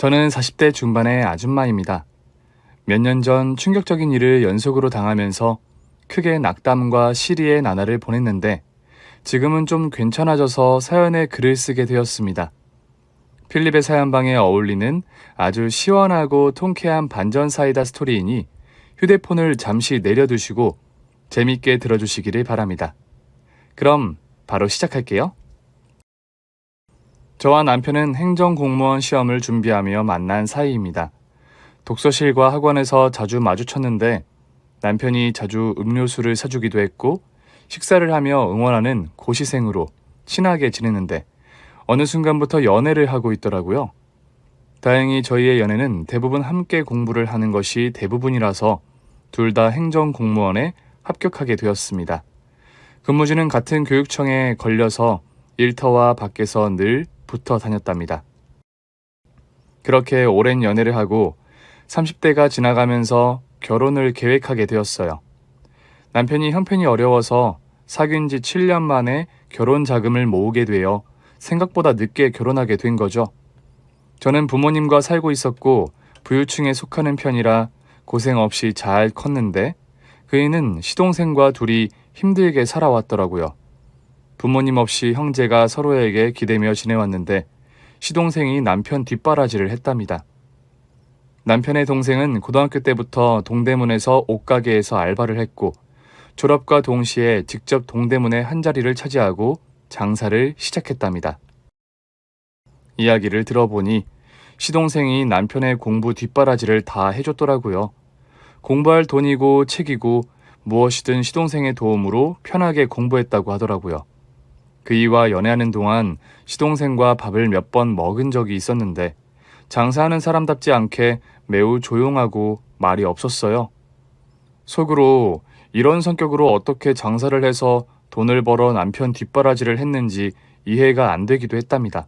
저는 40대 중반의 아줌마입니다. 몇 년 전 충격적인 일을 연속으로 당하면서 크게 낙담과 시리의 나날을 보냈는데 지금은 좀 괜찮아져서 사연에 글을 쓰게 되었습니다. 필립의 사연방에 어울리는 아주 시원하고 통쾌한 반전 사이다 스토리이니 휴대폰을 잠시 내려두시고 재밌게 들어주시기를 바랍니다. 그럼 바로 시작할게요. 저와 남편은 행정공무원 시험을 준비하며 만난 사이입니다. 독서실과 학원에서 자주 마주쳤는데 남편이 자주 음료수를 사주기도 했고 식사를 하며 응원하는 고시생으로 친하게 지내는데 어느 순간부터 연애를 하고 있더라고요. 다행히 저희의 연애는 대부분 함께 공부를 하는 것이 대부분이라서 둘 다 행정공무원에 합격하게 되었습니다. 근무지는 같은 교육청에 걸려서 일터와 밖에서 늘 붙어 다녔답니다. 그렇게 오랜 연애를 하고 30대가 지나가면서 결혼을 계획하게 되었어요. 남편이 형편이 어려워서 사귄 지 7년 만에 결혼 자금을 모으게 되어 생각보다 늦게 결혼하게 된 거죠. 저는 부모님과 살고 있었고 부유층에 속하는 편이라 고생 없이 잘 컸는데 그이는 시동생과 둘이 힘들게 살아왔더라고요. 부모님 없이 형제가 서로에게 기대며 지내왔는데 시동생이 남편 뒷바라지를 했답니다. 남편의 동생은 고등학교 때부터 동대문에서 옷가게에서 알바를 했고 졸업과 동시에 직접 동대문의 한 자리를 차지하고 장사를 시작했답니다. 이야기를 들어보니 시동생이 남편의 공부 뒷바라지를 다 해줬더라고요. 공부할 돈이고 책이고 무엇이든 시동생의 도움으로 편하게 공부했다고 하더라고요. 그이와 연애하는 동안 시동생과 밥을 몇 번 먹은 적이 있었는데 장사하는 사람답지 않게 매우 조용하고 말이 없었어요. 속으로 이런 성격으로 어떻게 장사를 해서 돈을 벌어 남편 뒷바라지를 했는지 이해가 안 되기도 했답니다.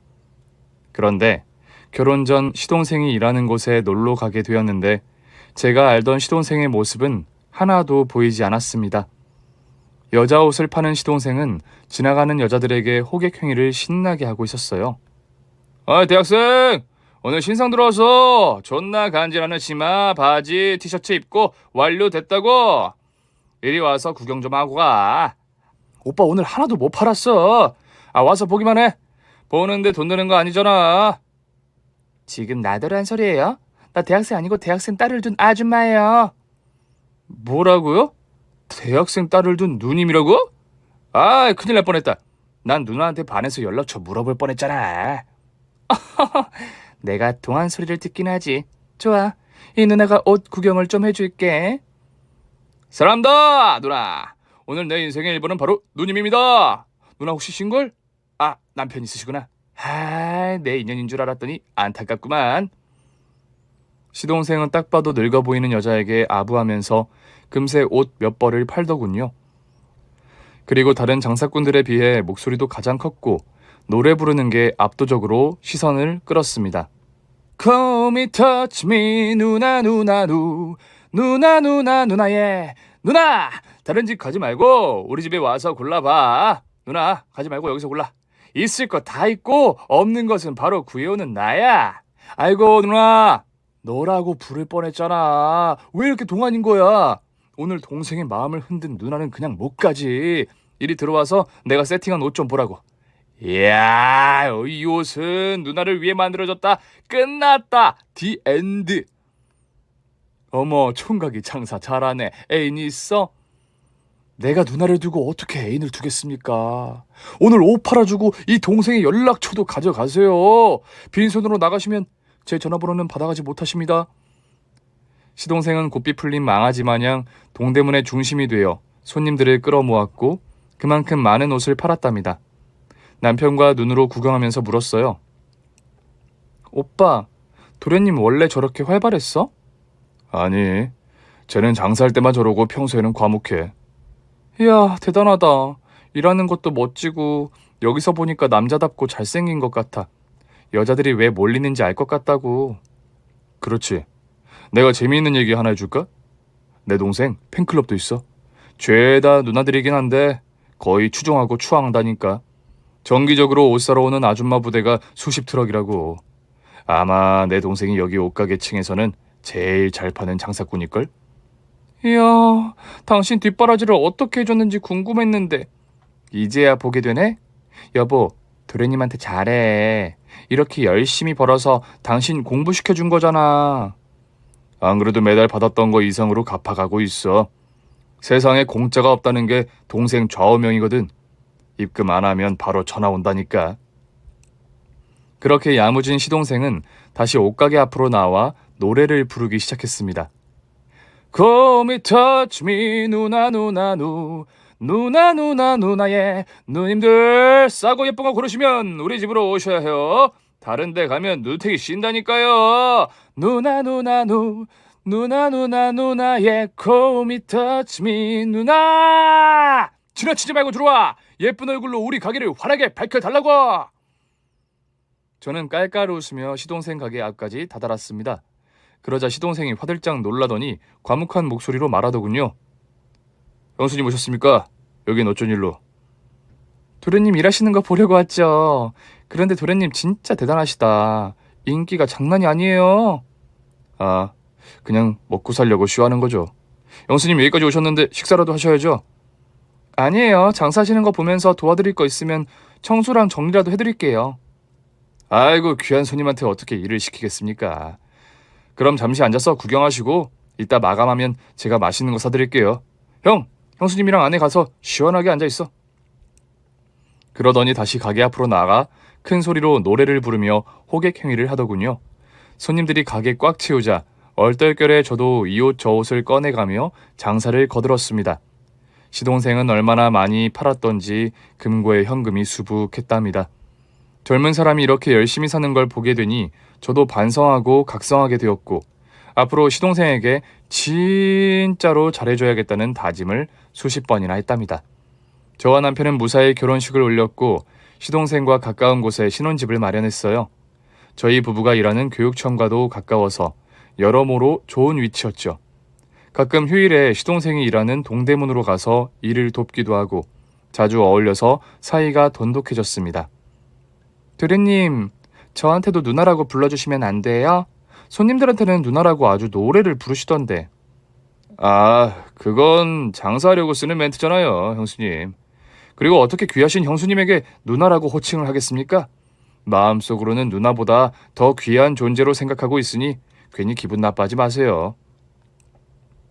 그런데 결혼 전 시동생이 일하는 곳에 놀러 가게 되었는데 제가 알던 시동생의 모습은 하나도 보이지 않았습니다. 여자 옷을 파는 시동생은 지나가는 여자들에게 호객 행위를 신나게 하고 있었어요. 대학생! 오늘 신상 들어와서 존나 간지나는 치마, 바지, 티셔츠 입고 완료됐다고! 이리 와서 구경 좀 하고 가. 오빠 오늘 하나도 못 팔았어. 와서 보기만 해. 보는데 돈 드는 거 아니잖아. 지금 나더란 소리예요? 나 대학생 아니고 대학생 딸을 둔 아줌마예요. 뭐라고요? 대학생 딸을 둔 누님이라고? 큰일 날 뻔했다. 난 누나한테 반해서 연락처 물어볼 뻔했잖아. 내가 동안 소리를 듣긴 하지. 좋아, 이 누나가 옷 구경을 좀 해줄게. 사람다 누나. 오늘 내 인생의 1번은 바로 누님입니다. 누나 혹시 싱글? 남편 있으시구나. 내 인연인 줄 알았더니 안타깝구만. 시동생은 딱 봐도 늙어 보이는 여자에게 아부하면서 금세 옷 몇 벌을 팔더군요. 그리고 다른 장사꾼들에 비해 목소리도 가장 컸고 노래 부르는 게 압도적으로 시선을 끌었습니다. Call me, touch me, 누나 누나 누 누나 누나 누나예 누나! 다른 집 가지 말고 우리 집에 와서 골라봐. 누나 가지 말고 여기서 골라. 있을 거 다 있고 없는 것은 바로 구해오는 나야. 아이고 누나, 너라고 부를 뻔했잖아. 왜 이렇게 동안인 거야? 오늘 동생의 마음을 흔든 누나는 그냥 못 가지. 이리 들어와서 내가 세팅한 옷 좀 보라고. 이야, 이 옷은 누나를 위해 만들어졌다. 끝났다. 디 엔드. 어머, 총각이 장사 잘하네. 애인 있어? 내가 누나를 두고 어떻게 애인을 두겠습니까? 오늘 옷 팔아주고 이 동생의 연락처도 가져가세요. 빈손으로 나가시면 제 전화번호는 받아가지 못하십니다. 시동생은 곱비 풀린 망아지 마냥 동대문의 중심이 되어 손님들을 끌어모았고 그만큼 많은 옷을 팔았답니다. 남편과 눈으로 구경하면서 물었어요. 오빠, 도련님 원래 저렇게 활발했어? 아니, 쟤는 장사할 때만 저러고 평소에는 과묵해. 이야, 대단하다. 일하는 것도 멋지고 여기서 보니까 남자답고 잘생긴 것 같아. 여자들이 왜 몰리는지 알 것 같다고. 그렇지. 내가 재미있는 얘기 하나 해줄까? 내 동생 팬클럽도 있어. 죄다 누나들이긴 한데 거의 추종하고 추앙한다니까. 정기적으로 옷 사러 오는 아줌마 부대가 수십 트럭이라고. 아마 내 동생이 여기 옷가게 층에서는 제일 잘 파는 장사꾼일걸? 이야, 당신 뒷바라지를 어떻게 해줬는지 궁금했는데 이제야 보게 되네? 여보, 도련님한테 잘해. 이렇게 열심히 벌어서 당신 공부시켜준 거잖아. 안 그래도 매달 받았던 거 이상으로 갚아가고 있어. 세상에 공짜가 없다는 게 동생 좌우명이거든. 입금 안 하면 바로 전화 온다니까. 그렇게 야무진 시동생은 다시 옷가게 앞으로 나와 노래를 부르기 시작했습니다. Call me, touch me, 누나 누나 누 누나 누나 누나의 누님들 싸고 예쁜 거 고르시면 우리 집으로 오셔야 해요. 다른 데 가면 누태기 쉰다니까요. 누나 누나 누 누나 누나 누나의 Call me, touch me, 누나 지나치지 말고 들어와. 예쁜 얼굴로 우리 가게를 환하게 밝혀달라고. 저는 깔깔 웃으며 시동생 가게 앞까지 다다랐습니다. 그러자 시동생이 화들짝 놀라더니 과묵한 목소리로 말하더군요. 형수님 오셨습니까? 여긴 어쩐 일로? 도련님 일하시는 거 보려고 왔죠. 그런데 도련님 진짜 대단하시다. 인기가 장난이 아니에요. 아, 그냥 먹고 살려고 쉬하는 거죠. 형수님 여기까지 오셨는데 식사라도 하셔야죠. 아니에요. 장사하시는 거 보면서 도와드릴 거 있으면 청소랑 정리라도 해드릴게요. 아이고 귀한 손님한테 어떻게 일을 시키겠습니까? 그럼 잠시 앉아서 구경하시고 이따 마감하면 제가 맛있는 거 사드릴게요. 형수님이랑 안에 가서 시원하게 앉아있어. 그러더니 다시 가게 앞으로 나아가 큰 소리로 노래를 부르며 호객 행위를 하더군요. 손님들이 가게 꽉 채우자 얼떨결에 저도 이 옷 저 옷을 꺼내가며 장사를 거들었습니다. 시동생은 얼마나 많이 팔았던지 금고에 현금이 수북했답니다. 젊은 사람이 이렇게 열심히 사는 걸 보게 되니 저도 반성하고 각성하게 되었고 앞으로 시동생에게 진짜로 잘해줘야겠다는 다짐을 수십 번이나 했답니다. 저와 남편은 무사히 결혼식을 올렸고 시동생과 가까운 곳에 신혼집을 마련했어요. 저희 부부가 일하는 교육청과도 가까워서 여러모로 좋은 위치였죠. 가끔 휴일에 시동생이 일하는 동대문으로 가서 일을 돕기도 하고 자주 어울려서 사이가 돈독해졌습니다. 도련님, 저한테도 누나라고 불러주시면 안 돼요? 손님들한테는 누나라고 아주 노래를 부르시던데. 아, 그건 장사하려고 쓰는 멘트잖아요, 형수님. 그리고 어떻게 귀하신 형수님에게 누나라고 호칭을 하겠습니까? 마음속으로는 누나보다 더 귀한 존재로 생각하고 있으니 괜히 기분 나빠하지 마세요.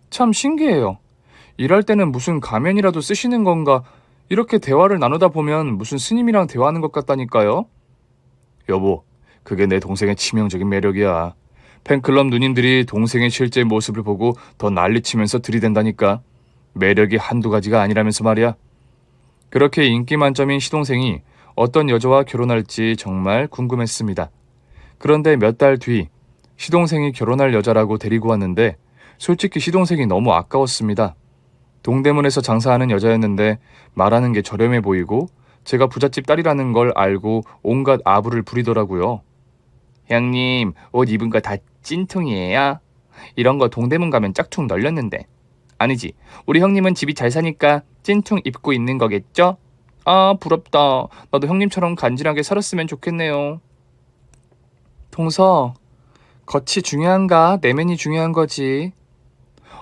참 신기해요. 일할 때는 무슨 가면이라도 쓰시는 건가? 이렇게 대화를 나누다 보면 무슨 스님이랑 대화하는 것 같다니까요. 여보, 그게 내 동생의 치명적인 매력이야. 팬클럽 누님들이 동생의 실제 모습을 보고 더 난리치면서 들이댄다니까. 매력이 한두 가지가 아니라면서 말이야. 그렇게 인기 만점인 시동생이 어떤 여자와 결혼할지 정말 궁금했습니다. 그런데 몇 달 뒤 시동생이 결혼할 여자라고 데리고 왔는데 솔직히 시동생이 너무 아까웠습니다. 동대문에서 장사하는 여자였는데 말하는 게 저렴해 보이고 제가 부잣집 딸이라는 걸 알고 온갖 아부를 부리더라고요. 형님, 옷 입은 거 다 찐통이에요? 이런 거 동대문 가면 짝퉁 널렸는데. 아니지, 우리 형님은 집이 잘 사니까 찐퉁 입고 있는 거겠죠? 아, 부럽다. 나도 형님처럼 간지나게 살았으면 좋겠네요. 동서, 겉이 중요한가? 내면이 중요한 거지.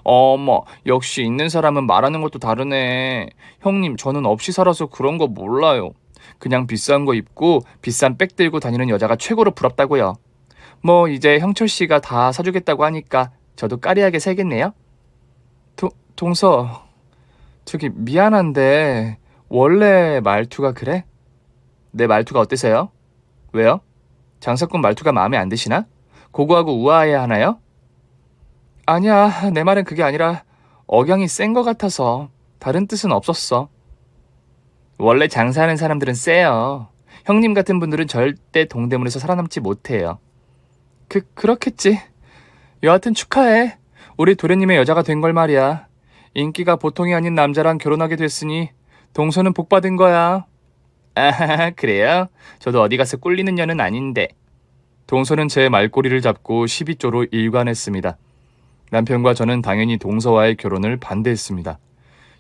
어머, 역시 있는 사람은 말하는 것도 다르네. 형님, 저는 없이 살아서 그런 거 몰라요. 그냥 비싼 거 입고 비싼 백 들고 다니는 여자가 최고로 부럽다고요. 뭐 이제 형철 씨가 다 사주겠다고 하니까 저도 까리하게 살겠네요. 동서, 저기 미안한데 원래 말투가 그래? 내 말투가 어때서요? 왜요? 장사꾼 말투가 마음에 안 드시나? 고고하고 우아해야 하나요? 아니야, 내 말은 그게 아니라 억양이 센 것 같아서. 다른 뜻은 없었어. 원래 장사하는 사람들은 세요. 형님 같은 분들은 절대 동대문에서 살아남지 못해요. 그렇겠지. 여하튼 축하해. 우리 도련님의 여자가 된 걸 말이야. 인기가 보통이 아닌 남자랑 결혼하게 됐으니 동서는 복 받은 거야. 아, 그래요? 저도 어디 가서 꿀리는 년은 아닌데. 동서는 제 말꼬리를 잡고 12조로 일관했습니다. 남편과 저는 당연히 동서와의 결혼을 반대했습니다.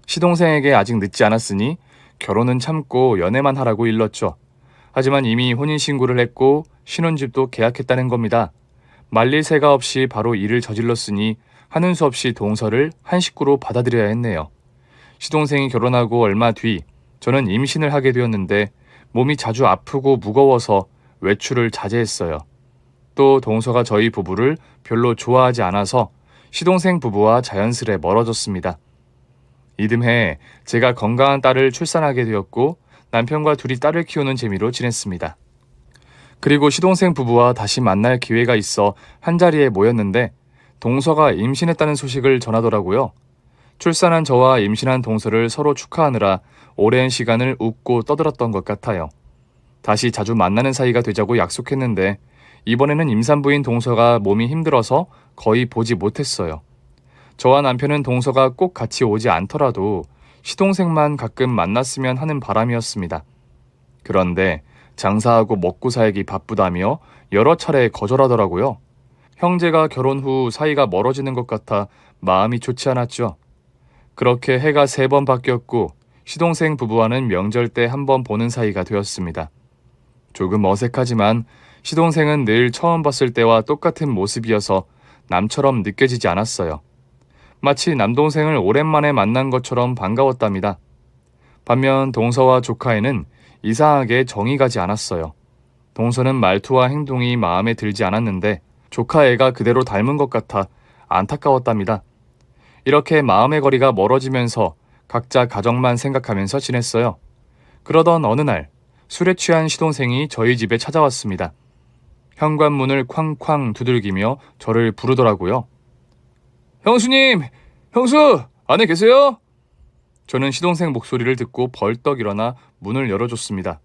시동생에게 아직 늦지 않았으니 결혼은 참고 연애만 하라고 일렀죠. 하지만 이미 혼인신고를 했고 신혼집도 계약했다는 겁니다. 말릴 새가 없이 바로 일을 저질렀으니 하는 수 없이 동서를 한 식구로 받아들여야 했네요. 시동생이 결혼하고 얼마 뒤 저는 임신을 하게 되었는데 몸이 자주 아프고 무거워서 외출을 자제했어요. 또 동서가 저희 부부를 별로 좋아하지 않아서 시동생 부부와 자연스레 멀어졌습니다. 이듬해 제가 건강한 딸을 출산하게 되었고 남편과 둘이 딸을 키우는 재미로 지냈습니다. 그리고 시동생 부부와 다시 만날 기회가 있어 한자리에 모였는데 동서가 임신했다는 소식을 전하더라고요. 출산한 저와 임신한 동서를 서로 축하하느라 오랜 시간을 웃고 떠들었던 것 같아요. 다시 자주 만나는 사이가 되자고 약속했는데 이번에는 임산부인 동서가 몸이 힘들어서 거의 보지 못했어요. 저와 남편은 동서가 꼭 같이 오지 않더라도 시동생만 가끔 만났으면 하는 바람이었습니다. 그런데 장사하고 먹고 살기 바쁘다며 여러 차례 거절하더라고요. 형제가 결혼 후 사이가 멀어지는 것 같아 마음이 좋지 않았죠. 그렇게 해가 3번 바뀌었고 시동생 부부와는 명절 때 한 번 보는 사이가 되었습니다. 조금 어색하지만 시동생은 늘 처음 봤을 때와 똑같은 모습이어서 남처럼 느껴지지 않았어요. 마치 남동생을 오랜만에 만난 것처럼 반가웠답니다. 반면 동서와 조카애는 이상하게 정이 가지 않았어요. 동서는 말투와 행동이 마음에 들지 않았는데 조카애가 그대로 닮은 것 같아 안타까웠답니다. 이렇게 마음의 거리가 멀어지면서 각자 가정만 생각하면서 지냈어요. 그러던 어느 날 술에 취한 시동생이 저희 집에 찾아왔습니다. 현관문을 쾅쾅 두들기며 저를 부르더라고요. 형수님! 형수! 안에 계세요? 저는 시동생 목소리를 듣고 벌떡 일어나 문을 열어줬습니다.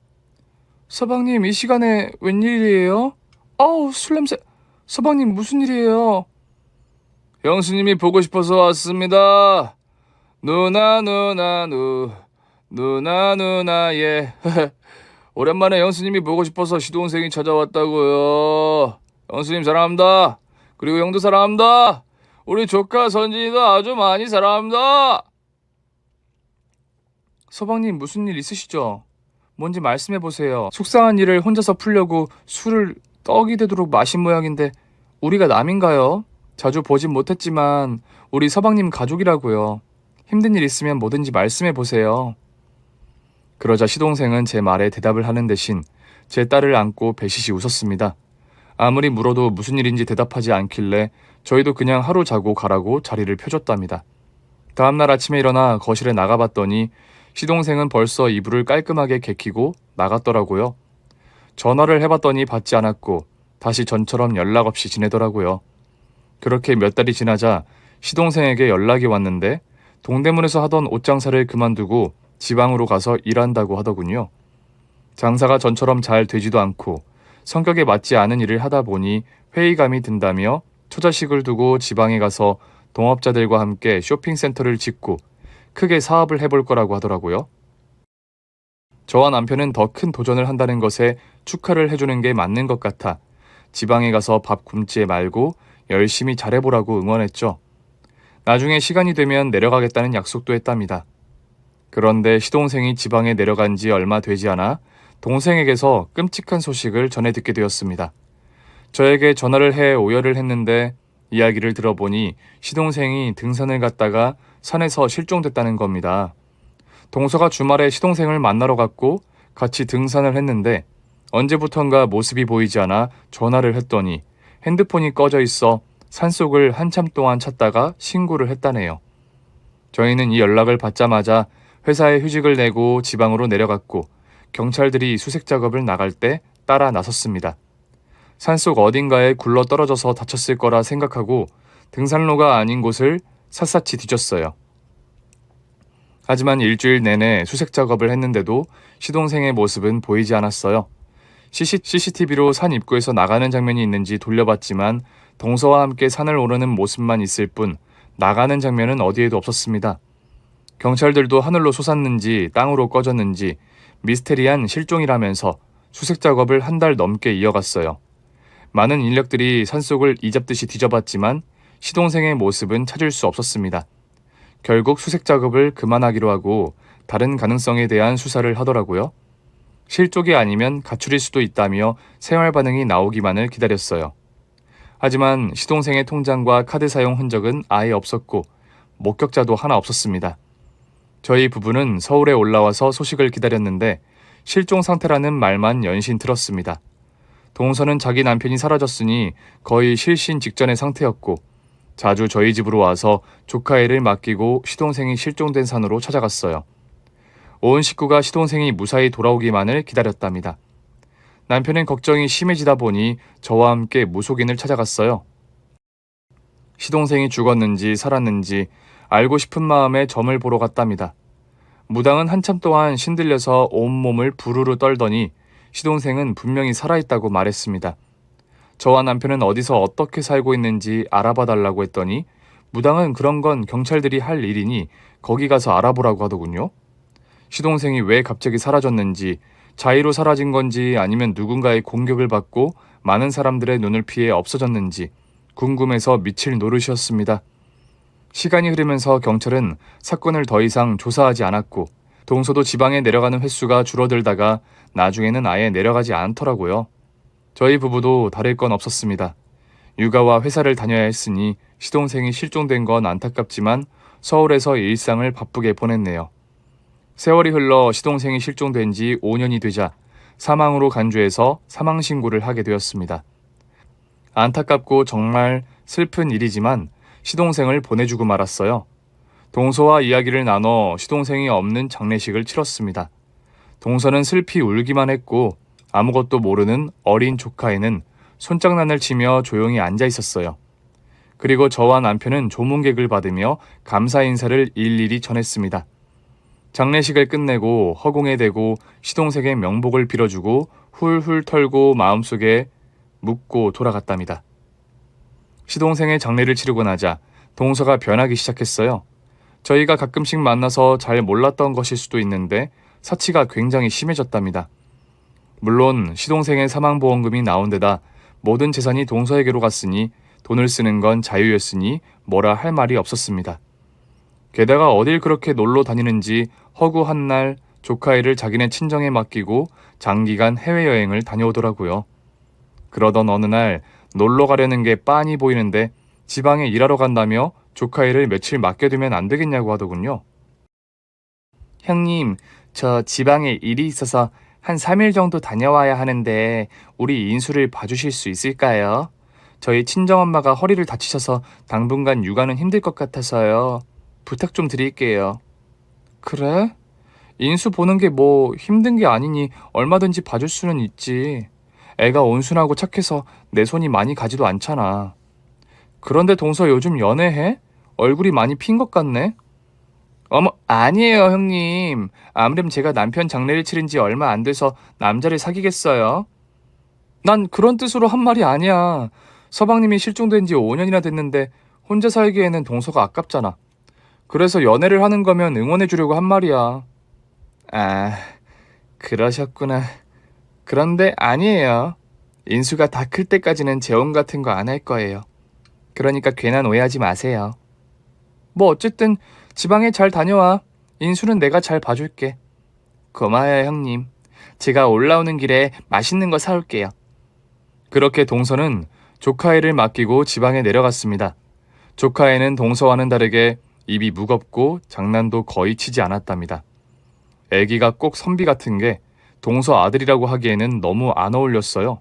서방님, 이 시간에 웬일이에요? 아우, 술 냄새. 서방님, 무슨 일이에요? 형수님이 보고 싶어서 왔습니다. 누나 예. 오랜만에 형수님이 보고 싶어서 시동생이 찾아왔다고요. 형수님 사랑합니다. 그리고 형도 사랑합니다. 우리 조카 선진이도 아주 많이 사랑합니다. 서방님 무슨 일 있으시죠? 뭔지 말씀해보세요. 속상한 일을 혼자서 풀려고 술을 떡이 되도록 마신 모양인데 우리가 남인가요? 자주 보진 못했지만 우리 서방님 가족이라고요. 힘든 일 있으면 뭐든지 말씀해보세요. 그러자 시동생은 제 말에 대답을 하는 대신 제 딸을 안고 배시시 웃었습니다. 아무리 물어도 무슨 일인지 대답하지 않길래 저희도 그냥 하루 자고 가라고 자리를 펴줬답니다. 다음날 아침에 일어나 거실에 나가봤더니 시동생은 벌써 이불을 깔끔하게 개키고 나갔더라고요. 전화를 해봤더니 받지 않았고 다시 전처럼 연락 없이 지내더라고요. 그렇게 몇 달이 지나자 시동생에게 연락이 왔는데 동대문에서 하던 옷장사를 그만두고 지방으로 가서 일한다고 하더군요. 장사가 전처럼 잘 되지도 않고 성격에 맞지 않은 일을 하다 보니 회의감이 든다며 처자식을 두고 지방에 가서 동업자들과 함께 쇼핑센터를 짓고 크게 사업을 해볼 거라고 하더라고요. 저와 남편은 더 큰 도전을 한다는 것에 축하를 해주는 게 맞는 것 같아 지방에 가서 밥 굶지 말고 열심히 잘해보라고 응원했죠. 나중에 시간이 되면 내려가겠다는 약속도 했답니다. 그런데 시동생이 지방에 내려간 지 얼마 되지 않아 동생에게서 끔찍한 소식을 전해 듣게 되었습니다. 저에게 전화를 해 오열을 했는데 이야기를 들어보니 시동생이 등산을 갔다가 산에서 실종됐다는 겁니다. 동서가 주말에 시동생을 만나러 갔고 같이 등산을 했는데 언제부턴가 모습이 보이지 않아 전화를 했더니 핸드폰이 꺼져 있어 산속을 한참 동안 찾다가 신고를 했다네요. 저희는 이 연락을 받자마자 회사에 휴직을 내고 지방으로 내려갔고 경찰들이 수색 작업을 나갈 때 따라 나섰습니다. 산속 어딘가에 굴러 떨어져서 다쳤을 거라 생각하고 등산로가 아닌 곳을 샅샅이 뒤졌어요. 하지만 일주일 내내 수색 작업을 했는데도 시동생의 모습은 보이지 않았어요. CCTV로 산 입구에서 나가는 장면이 있는지 돌려봤지만 동서와 함께 산을 오르는 모습만 있을 뿐 나가는 장면은 어디에도 없었습니다. 경찰들도 하늘로 솟았는지 땅으로 꺼졌는지 미스테리한 실종이라면서 수색 작업을 한 달 넘게 이어갔어요. 많은 인력들이 산속을 이잡듯이 뒤져봤지만 시동생의 모습은 찾을 수 없었습니다. 결국 수색 작업을 그만하기로 하고 다른 가능성에 대한 수사를 하더라고요. 실족이 아니면 가출일 수도 있다며 생활 반응이 나오기만을 기다렸어요. 하지만 시동생의 통장과 카드 사용 흔적은 아예 없었고 목격자도 하나 없었습니다. 저희 부부는 서울에 올라와서 소식을 기다렸는데 실종 상태라는 말만 연신 들었습니다. 동서는 자기 남편이 사라졌으니 거의 실신 직전의 상태였고 자주 저희 집으로 와서 조카 애를 맡기고 시동생이 실종된 산으로 찾아갔어요. 온 식구가 시동생이 무사히 돌아오기만을 기다렸답니다. 남편은 걱정이 심해지다 보니 저와 함께 무속인을 찾아갔어요. 시동생이 죽었는지 살았는지 알고 싶은 마음에 점을 보러 갔답니다. 무당은 한참 동안 신들려서 온몸을 부르르 떨더니 시동생은 분명히 살아있다고 말했습니다. 저와 남편은 어디서 어떻게 살고 있는지 알아봐 달라고 했더니 무당은 그런 건 경찰들이 할 일이니 거기 가서 알아보라고 하더군요. 시동생이 왜 갑자기 사라졌는지, 자의로 사라진 건지 아니면 누군가의 공격을 받고 많은 사람들의 눈을 피해 없어졌는지 궁금해서 미칠 노릇이었습니다. 시간이 흐르면서 경찰은 사건을 더 이상 조사하지 않았고 동서도 지방에 내려가는 횟수가 줄어들다가 나중에는 아예 내려가지 않더라고요. 저희 부부도 다를 건 없었습니다. 육아와 회사를 다녀야 했으니 시동생이 실종된 건 안타깝지만 서울에서 일상을 바쁘게 보냈네요. 세월이 흘러 시동생이 실종된 지 5년이 되자 사망으로 간주해서 사망신고를 하게 되었습니다. 안타깝고 정말 슬픈 일이지만 시동생을 보내주고 말았어요. 동서와 이야기를 나눠 시동생이 없는 장례식을 치렀습니다. 동서는 슬피 울기만 했고 아무것도 모르는 어린 조카애는 손장난을 치며 조용히 앉아 있었어요. 그리고 저와 남편은 조문객을 받으며 감사 인사를 일일이 전했습니다. 장례식을 끝내고 허공에 대고 시동생의 명복을 빌어주고 훌훌 털고 마음속에 묻고 돌아갔답니다. 시동생의 장례를 치르고 나자 동서가 변하기 시작했어요. 저희가 가끔씩 만나서 잘 몰랐던 것일 수도 있는데 사치가 굉장히 심해졌답니다. 물론 시동생의 사망보험금이 나온 데다 모든 재산이 동서에게로 갔으니 돈을 쓰는 건 자유였으니 뭐라 할 말이 없었습니다. 게다가 어딜 그렇게 놀러 다니는지 허구한 날 조카애를 자기네 친정에 맡기고 장기간 해외여행을 다녀오더라고요. 그러던 어느 날 놀러 가려는 게 빤히 보이는데 지방에 일하러 간다며 조카애를 며칠 맡겨두면 안 되겠냐고 하더군요. 형님, 저 지방에 일이 있어서 한 3일 정도 다녀와야 하는데 우리 인수를 봐주실 수 있을까요? 저희 친정엄마가 허리를 다치셔서 당분간 육아는 힘들 것 같아서요. 부탁 좀 드릴게요. 그래? 인수 보는 게 뭐 힘든 게 아니니 얼마든지 봐줄 수는 있지. 애가 온순하고 착해서 내 손이 많이 가지도 않잖아. 그런데 동서 요즘 연애해? 얼굴이 많이 핀 것 같네? 어머, 아니에요, 형님. 아무렴 제가 남편 장례를 치른 지 얼마 안 돼서 남자를 사귀겠어요? 난 그런 뜻으로 한 말이 아니야. 서방님이 실종된 지 5년이나 됐는데 혼자 살기에는 동서가 아깝잖아. 그래서 연애를 하는 거면 응원해 주려고 한 말이야. 아, 그러셨구나. 그런데 아니에요. 인수가 다 클 때까지는 재혼 같은 거 안 할 거예요. 그러니까 괜한 오해하지 마세요. 뭐 어쨌든 지방에 잘 다녀와. 인수는 내가 잘 봐줄게. 고마워요, 형님. 제가 올라오는 길에 맛있는 거 사올게요. 그렇게 동서는 조카애를 맡기고 지방에 내려갔습니다. 조카애는 동서와는 다르게 입이 무겁고 장난도 거의 치지 않았답니다. 애기가 꼭 선비 같은 게 동서 아들이라고 하기에는 너무 안 어울렸어요.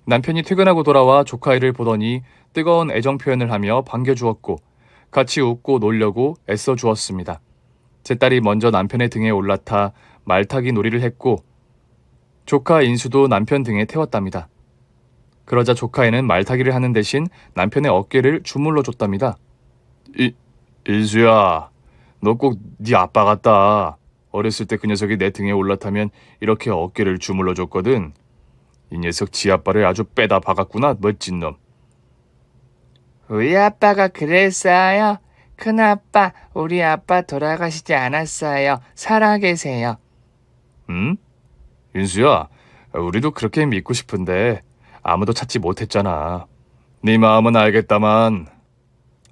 남편이 퇴근하고 돌아와 조카애를 보더니 뜨거운 애정 표현을 하며 반겨주었고 같이 웃고 놀려고 애써주었습니다. 제 딸이 먼저 남편의 등에 올라타 말타기 놀이를 했고 조카 인수도 남편 등에 태웠답니다. 그러자 조카애는 말타기를 하는 대신 남편의 어깨를 주물러 줬답니다. 인수야, 너 꼭 네 아빠 같다. 어렸을 때 그 녀석이 내 등에 올라타면 이렇게 어깨를 주물러 줬거든. 이 녀석 지 아빠를 아주 빼다 박았구나, 멋진 놈. 우리 아빠가 그랬어요? 큰아빠, 우리 아빠 돌아가시지 않았어요. 살아계세요. 응? 인수야, 우리도 그렇게 믿고 싶은데 아무도 찾지 못했잖아. 네 마음은 알겠다만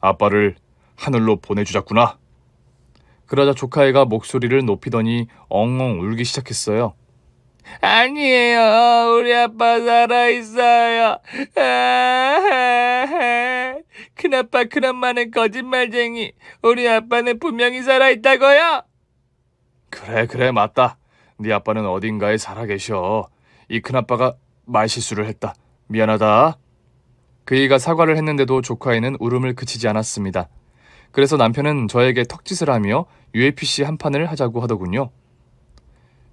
아빠를 하늘로 보내주자꾸나. 그러자 조카애가 목소리를 높이더니 엉엉 울기 시작했어요. 아니에요. 우리 아빠 살아있어요. 큰아빠 큰엄마는 거짓말쟁이. 우리 아빠는 분명히 살아있다고요. 그래 맞다. 네 아빠는 어딘가에 살아계셔. 이 큰아빠가 말실수를 했다. 미안하다. 그이가 사과를 했는데도 조카애는 울음을 그치지 않았습니다. 그래서 남편은 저에게 턱짓을 하며 UFC 한 판을 하자고 하더군요.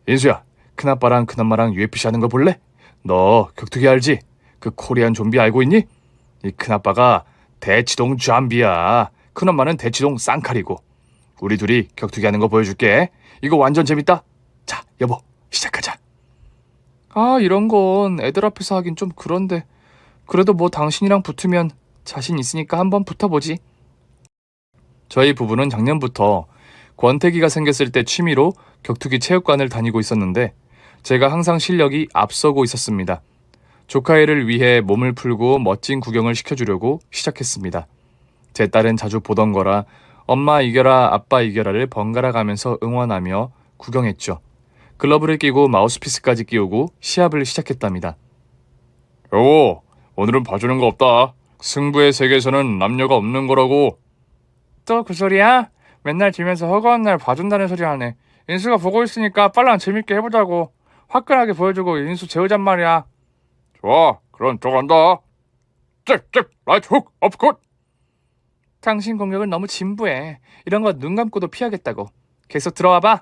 인수야, 큰아빠랑 큰엄마랑 UFC 하는 거 볼래? 너 격투기 알지? 그 코리안 좀비 알고 있니? 이 큰아빠가 대치동 잠비야. 큰엄마는 대치동 쌍칼이고. 우리 둘이 격투기 하는 거 보여줄게. 이거 완전 재밌다. 자, 여보, 시작하자. 아, 이런 건 애들 앞에서 하긴 좀 그런데. 그래도 뭐 당신이랑 붙으면 자신 있으니까 한번 붙어보지. 저희 부부는 작년부터 권태기가 생겼을 때 취미로 격투기 체육관을 다니고 있었는데 제가 항상 실력이 앞서고 있었습니다. 조카애를 위해 몸을 풀고 멋진 구경을 시켜주려고 시작했습니다. 제 딸은 자주 보던 거라 엄마 이겨라 아빠 이겨라를 번갈아 가면서 응원하며 구경했죠. 글러브를 끼고 마우스피스까지 끼우고 시합을 시작했답니다. 여보, 오늘은 봐주는 거 없다. 승부의 세계에서는 남녀가 없는 거라고. 또 그 소리야? 맨날 지면서 허구한 날 봐준다는 소리 하네. 인수가 보고 있으니까 빨랑 재밌게 해보자고. 화끈하게 보여주고 인수 재우잔 말이야. 좋아, 그럼 들어간다. 잭잭 라이트 훅 업컷. 당신 공격은 너무 진부해. 이런 거 눈 감고도 피하겠다고. 계속 들어와봐.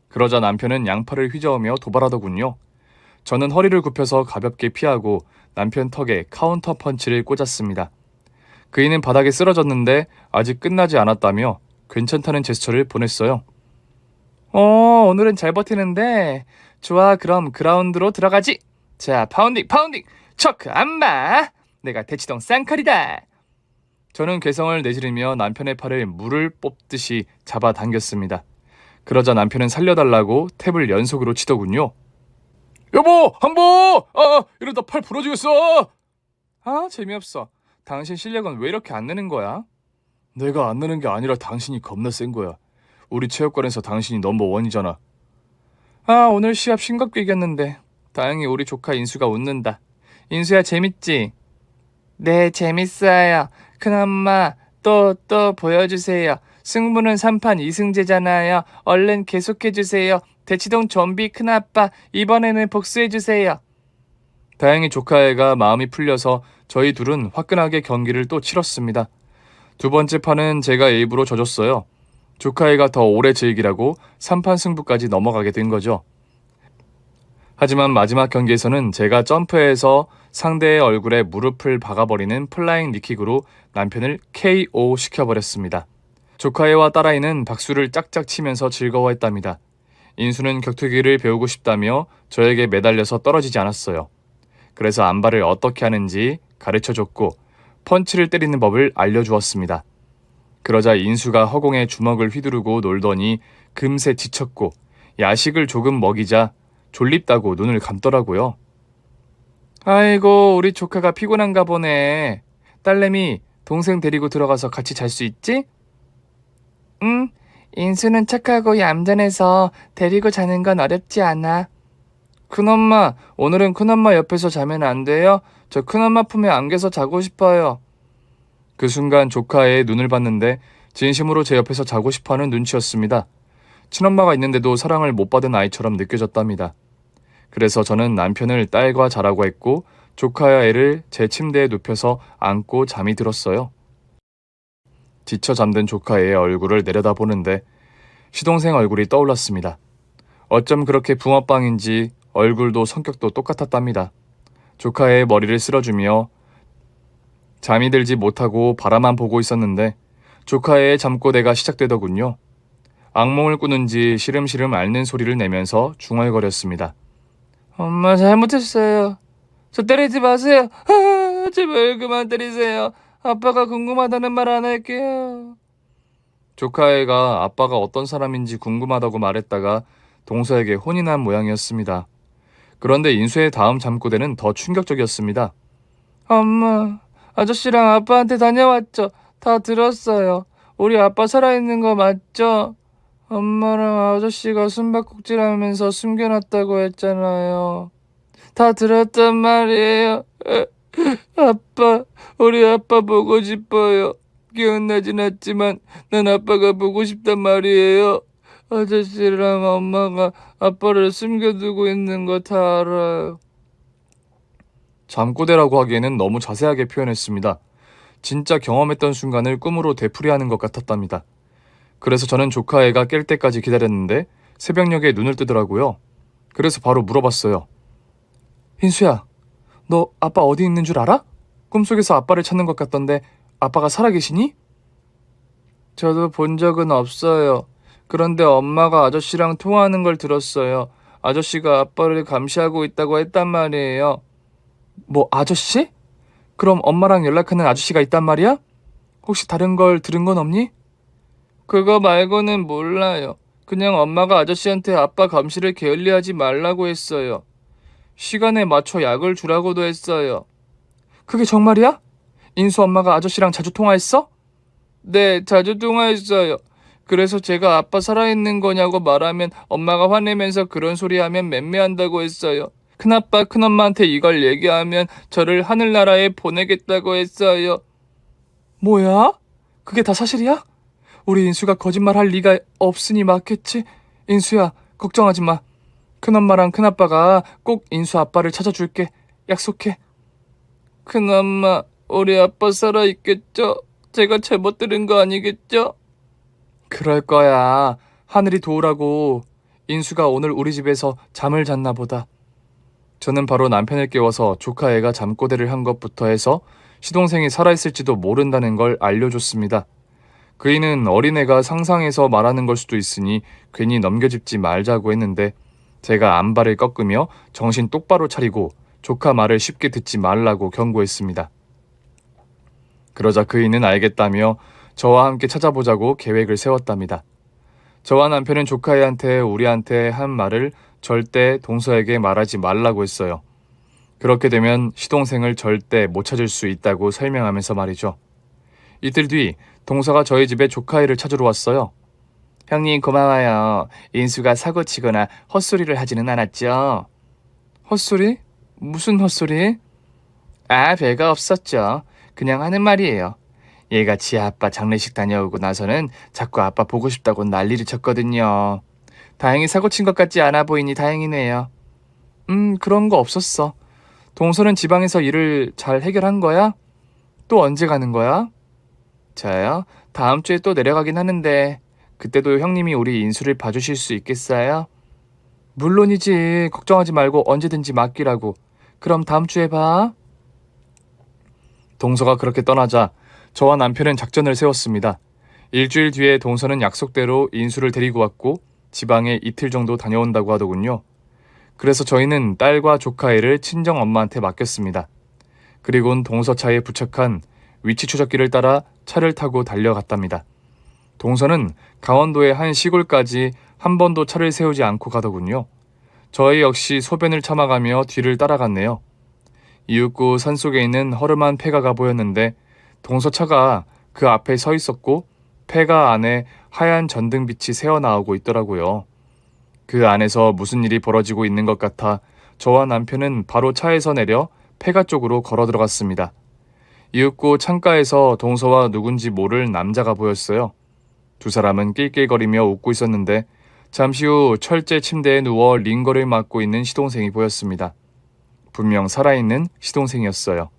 그러자 남편은 양팔을 휘저으며 도발하더군요. 저는 허리를 굽혀서 가볍게 피하고 남편 턱에 카운터 펀치를 꽂았습니다. 그이는 바닥에 쓰러졌는데 아직 끝나지 않았다며 괜찮다는 제스처를 보냈어요. 오늘은 잘 버티는데. 좋아, 그럼 그라운드로 들어가지. 자, 파운딩 초크 안마. 내가 대치동 쌍칼이다. 저는 괴성을 내지르며 남편의 팔을 물을 뽑듯이 잡아당겼습니다. 그러자 남편은 살려달라고 탭을 연속으로 치더군요. 여보, 한번! 이러다 팔 부러지겠어! 아, 재미없어. 당신 실력은 왜 이렇게 안 느는 거야? 내가 안 느는 게 아니라 당신이 겁나 센 거야. 우리 체육관에서 당신이 넘버원이잖아. 아, 오늘 시합 싱겁게 이겼는데. 다행히 우리 조카 인수가 웃는다. 인수야, 재밌지? 네, 재밌어요. 큰엄마, 또 보여주세요. 승부는 3판 2승제잖아요. 얼른 계속해주세요. 대치동 좀비 큰아빠, 이번에는 복수해주세요. 다행히 조카애가 마음이 풀려서 저희 둘은 화끈하게 경기를 또 치렀습니다. 두 번째 판은 제가 일부러 져줬어요. 조카애가 더 오래 즐기라고 3판 승부까지 넘어가게 된 거죠. 하지만 마지막 경기에서는 제가 점프해서 상대의 얼굴에 무릎을 박아버리는 플라잉 니킥으로 남편을 KO 시켜버렸습니다. 조카애와 딸아이는 박수를 짝짝 치면서 즐거워했답니다. 인수는 격투기를 배우고 싶다며 저에게 매달려서 떨어지지 않았어요. 그래서 안발을 어떻게 하는지 가르쳐줬고 펀치를 때리는 법을 알려주었습니다. 그러자 인수가 허공에 주먹을 휘두르고 놀더니 금세 지쳤고 야식을 조금 먹이자 졸립다고 눈을 감더라고요. 아이고, 우리 조카가 피곤한가 보네. 딸내미, 동생 데리고 들어가서 같이 잘 수 있지? 응, 인수는 착하고 얌전해서 데리고 자는 건 어렵지 않아. 큰엄마, 오늘은 큰엄마 옆에서 자면 안 돼요? 저 큰엄마 품에 안겨서 자고 싶어요. 그 순간 조카의 눈을 봤는데 진심으로 제 옆에서 자고 싶어하는 눈치였습니다. 친엄마가 있는데도 사랑을 못 받은 아이처럼 느껴졌답니다. 그래서 저는 남편을 딸과 자라고 했고 조카와 애를 제 침대에 눕혀서 안고 잠이 들었어요. 지쳐 잠든 조카의 얼굴을 내려다보는데 시동생 얼굴이 떠올랐습니다. 어쩜 그렇게 붕어빵인지 얼굴도 성격도 똑같았답니다. 조카의 머리를 쓸어주며 잠이 들지 못하고 바라만 보고 있었는데 조카의 잠꼬대가 시작되더군요. 악몽을 꾸는지 시름시름 앓는 소리를 내면서 중얼거렸습니다. 엄마, 잘못했어요. 저 때리지 마세요. 제발 그만 때리세요. 아빠가 궁금하다는 말 안 할게요. 조카애가 아빠가 어떤 사람인지 궁금하다고 말했다가 동서에게 혼이 난 모양이었습니다. 그런데 인수의 다음 잠꼬대는 더 충격적이었습니다. 엄마, 아저씨랑 아빠한테 다녀왔죠. 다 들었어요. 우리 아빠 살아있는 거 맞죠? 엄마랑 아저씨가 숨바꼭질하면서 숨겨놨다고 했잖아요. 다 들었단 말이에요. 아빠, 우리 아빠 보고 싶어요. 기억나진 않지만 난 아빠가 보고 싶단 말이에요. 아저씨랑 엄마가 아빠를 숨겨두고 있는 거 다 알아요. 잠꼬대라고 하기에는 너무 자세하게 표현했습니다. 진짜 경험했던 순간을 꿈으로 되풀이하는 것 같았답니다. 그래서 저는 조카애가 깰 때까지 기다렸는데 새벽녘에 눈을 뜨더라고요. 그래서 바로 물어봤어요. 인수야, 너 아빠 어디 있는 줄 알아? 꿈속에서 아빠를 찾는 것 같던데 아빠가 살아계시니? 저도 본 적은 없어요. 그런데 엄마가 아저씨랑 통화하는 걸 들었어요. 아저씨가 아빠를 감시하고 있다고 했단 말이에요. 뭐 아저씨? 그럼 엄마랑 연락하는 아저씨가 있단 말이야? 혹시 다른 걸 들은 건 없니? 그거 말고는 몰라요. 그냥 엄마가 아저씨한테 아빠 감시를 게을리하지 말라고 했어요. 시간에 맞춰 약을 주라고도 했어요. 그게 정말이야? 인수 엄마가 아저씨랑 자주 통화했어? 네, 자주 통화했어요. 그래서 제가 아빠 살아있는 거냐고 말하면 엄마가 화내면서 그런 소리 하면 맴매한다고 했어요. 큰아빠, 큰엄마한테 이걸 얘기하면 저를 하늘나라에 보내겠다고 했어요. 뭐야? 그게 다 사실이야? 우리 인수가 거짓말 할 리가 없으니 맞겠지? 인수야, 걱정하지 마. 큰엄마랑 큰아빠가 꼭 인수 아빠를 찾아줄게. 약속해. 큰엄마, 우리 아빠 살아있겠죠? 제가 잘못 들은 거 아니겠죠? 그럴 거야. 하늘이 도우라고. 인수가 오늘 우리 집에서 잠을 잤나 보다. 저는 바로 남편을 깨워서 조카애가 잠꼬대를 한 것부터 해서 시동생이 살아있을지도 모른다는 걸 알려줬습니다. 그이는 어린애가 상상해서 말하는 걸 수도 있으니 괜히 넘겨짚지 말자고 했는데 제가 안발을 꺾으며 정신 똑바로 차리고 조카 말을 쉽게 듣지 말라고 경고했습니다. 그러자 그이는 알겠다며 저와 함께 찾아보자고 계획을 세웠답니다. 저와 남편은 조카애한테 우리한테 한 말을 절대 동서에게 말하지 말라고 했어요. 그렇게 되면 시동생을 절대 못 찾을 수 있다고 설명하면서 말이죠. 이틀 뒤 동서가 저희 집에 조카애를 찾으러 왔어요. 형님 고마워요. 인수가 사고치거나 헛소리를 하지는 않았죠? 헛소리? 무슨 헛소리? 아, 별거 없었죠. 그냥 하는 말이에요. 얘가 지 아빠 장례식 다녀오고 나서는 자꾸 아빠 보고 싶다고 난리를 쳤거든요. 다행히 사고친 것 같지 않아 보이니 다행이네요. 그런 거 없었어. 동서는 지방에서 일을 잘 해결한 거야? 또 언제 가는 거야? 저요? 다음 주에 또 내려가긴 하는데 그때도 형님이 우리 인수를 봐주실 수 있겠어요? 물론이지. 걱정하지 말고 언제든지 맡기라고. 그럼 다음 주에 봐. 동서가 그렇게 떠나자 저와 남편은 작전을 세웠습니다. 일주일 뒤에 동서는 약속대로 인수를 데리고 왔고 지방에 이틀 정도 다녀온다고 하더군요. 그래서 저희는 딸과 조카애를 친정 엄마한테 맡겼습니다. 그리고는 동서 차에 부착한 위치 추적기를 따라 차를 타고 달려갔답니다. 동서는 강원도의 한 시골까지 한 번도 차를 세우지 않고 가더군요. 저희 역시 소변을 참아가며 뒤를 따라갔네요. 이윽고 산속에 있는 허름한 폐가가 보였는데 동서차가 그 앞에 서 있었고 폐가 안에 하얀 전등빛이 새어나오고 있더라고요. 그 안에서 무슨 일이 벌어지고 있는 것 같아 저와 남편은 바로 차에서 내려 폐가 쪽으로 걸어 들어갔습니다. 이윽고 창가에서 동서와 누군지 모를 남자가 보였어요. 두 사람은 낄낄거리며 웃고 있었는데 잠시 후 철제 침대에 누워 링거를 맞고 있는 시동생이 보였습니다. 분명 살아있는 시동생이었어요.